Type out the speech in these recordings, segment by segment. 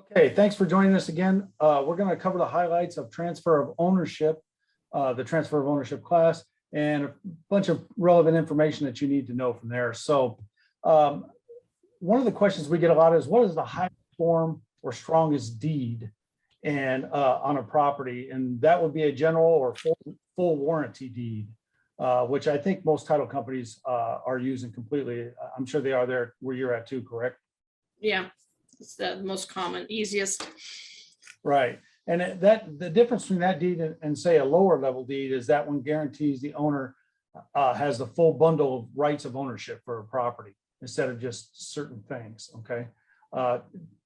Okay, thanks for joining us again. We're going to cover the highlights of transfer of ownership, the transfer of ownership class, and a bunch of relevant information that you need to know from there. So one of the questions we get a lot is, what is the highest form or strongest deed and on a property? And that would be a general or full warranty deed, which I think most title companies are using completely. I'm sure they are there where you're at too, correct? Yeah, it's the most common, easiest. Right. And the difference between that deed and say a lower level deed is that one guarantees the owner has the full bundle of rights of ownership for a property instead of just certain things. Okay.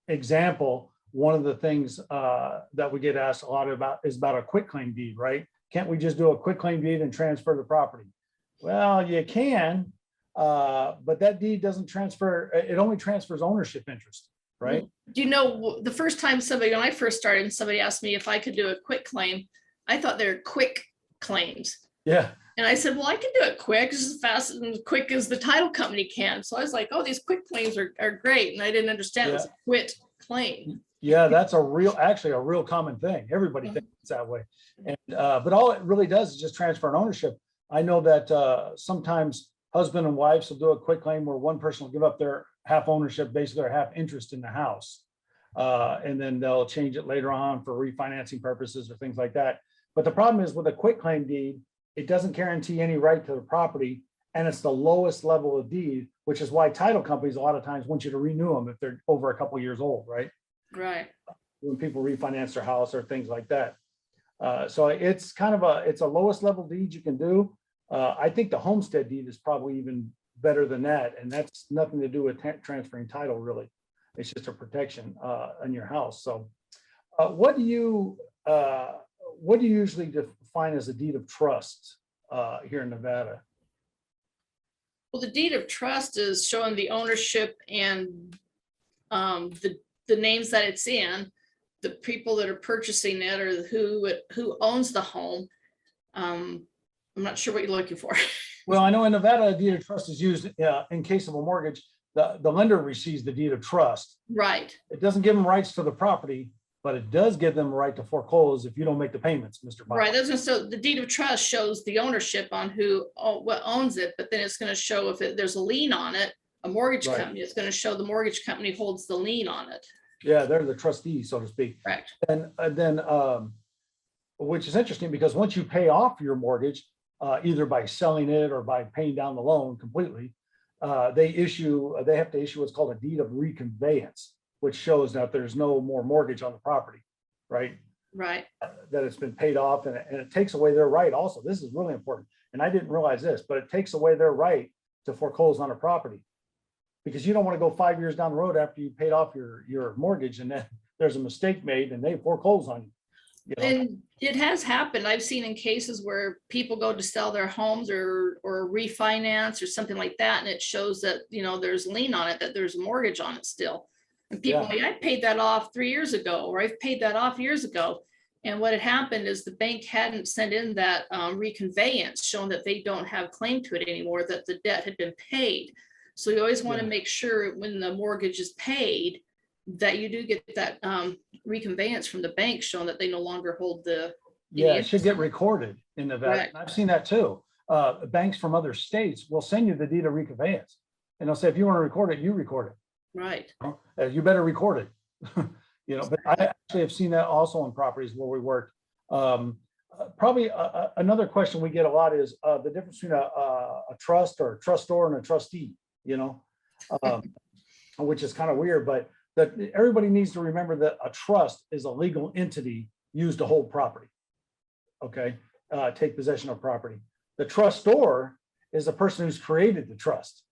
Example, one of the things that we get asked a lot about is about a quitclaim deed, right? Can't we just do a quitclaim deed and transfer the property? Well, you can, but that deed doesn't transfer. It only transfers ownership interest. Right. Do you know, the first time when I first started, somebody asked me if I could do a quick claim. I thought they were quick claims. Yeah. And I said, well, I can do it quick, as fast and quick as the title company can. So I was like, oh, these quick claims are great. And I didn't understand it was a quit claim. Yeah, that's actually a real common thing. Everybody thinks it's that way. And but all it really does is just transfer an ownership. I know that sometimes husband and wives will do a quick claim where one person will give up their half ownership, basically, or half interest in the house. And then they'll change it later on for refinancing purposes or things like that. But the problem is with a quitclaim deed, it doesn't guarantee any right to the property. And it's the lowest level of deed, which is why title companies a lot of times want you to renew them if they're over a couple of years old, right? Right. When people refinance their house or things like that. So it's kind of it's a lowest level deed you can do. I think the homestead deed is probably even better than that. And that's nothing to do with transferring title, really. It's just a protection in your house. So what do you usually define as a deed of trust here in Nevada? Well, the deed of trust is showing the ownership and the names that it's in, the people that are purchasing it, or who owns the home. I'm not sure what you're looking for. Well, I know in Nevada, a deed of trust is used in case of a mortgage. The lender receives the deed of trust. Right. It doesn't give them rights to the property, but it does give them a right to foreclose if you don't make the payments, Mr. Bob. Right. So the deed of trust shows the ownership on what owns it, but then it's going to show if there's a lien on it, a mortgage company. It's going to show the mortgage company holds the lien on it. Yeah, they're the trustee, so to speak. Correct. And then, which is interesting because once you pay off your mortgage, either by selling it or by paying down the loan completely, they have to issue what's called a deed of reconveyance, which shows that there's no more mortgage on the property, right? Right. That it's been paid off, and it takes away their right also. This is really important. And I didn't realize this, but it takes away their right to foreclose on a property, because you don't want to go 5 years down the road after you paid off your mortgage and then there's a mistake made and they foreclose on you. You know? And it has happened. I've seen in cases where people go to sell their homes or refinance or something like that, and it shows that, there's a lien on it, that there's a mortgage on it still. And people say, I paid that off 3 years ago, or I've paid that off years ago. And what had happened is the bank hadn't sent in that reconveyance showing that they don't have claim to it anymore, that the debt had been paid. So you always want to make sure when the mortgage is paid that you do get that reconveyance from the bank showing that they no longer hold the. It should get recorded in Nevada. I've seen that too. Banks from other states will send you the deed of reconveyance, and they'll say, if you want to record it, you record it. Right. You better record it. But I actually have seen that also on properties where we worked. Probably another question we get a lot is the difference between a trust or a trustor and a trustee, which is kind of weird, but that everybody needs to remember that a trust is a legal entity used to hold property. Okay. Take possession of property. The trustor is the person who's created the trust.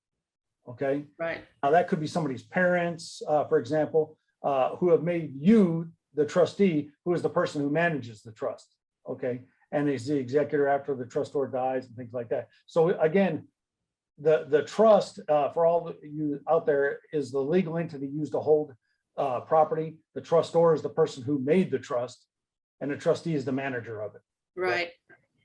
Okay. Right. Now that could be somebody's parents, for example, who have made you the trustee, who is the person who manages the trust. Okay. And is the executor after the trustor dies and things like that. So again, the trust for all of you out there is the legal entity used to hold property. The trustor is the person who made the trust, and the trustee is the manager of it. Right.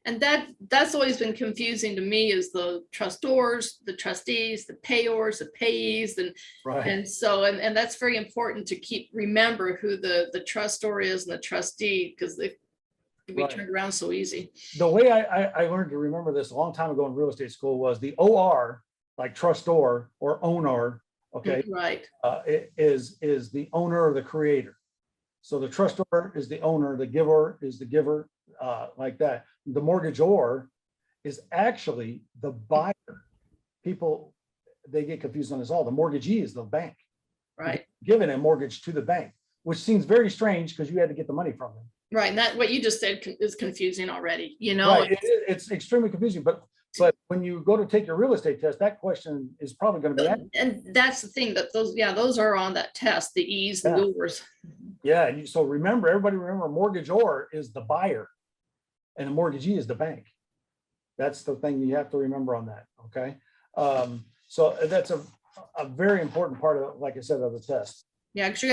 And that's always been confusing to me, is the trustors, the trustees, the payors, the payees, Right. and so, and that's very important to remember who the trustor is and the trustee, because they can be Right. turned around so easy. The way I learned to remember this a long time ago in real estate school was the OR, like trustor or owner, okay, Right. it is the owner or the creator. So the trustor is the owner, the giver is the giver, like that. The mortgagor is actually the buyer. People, they get confused on this all. The mortgagee is the bank. Right. Giving a mortgage to the bank, which seems very strange because you had to get the money from them. Right. And that, what you just said is confusing already, you know? Right. It's extremely confusing, but when you go to take your real estate test, that question is probably going to be asked. And that's the thing, that those are on that test, the E's, the doers. Yeah. And so remember, everybody remember, a mortgagor is the buyer and a mortgagee is the bank. That's the thing you have to remember on that. Okay. So that's a very important part of, like I said, of the test. Yeah, because you're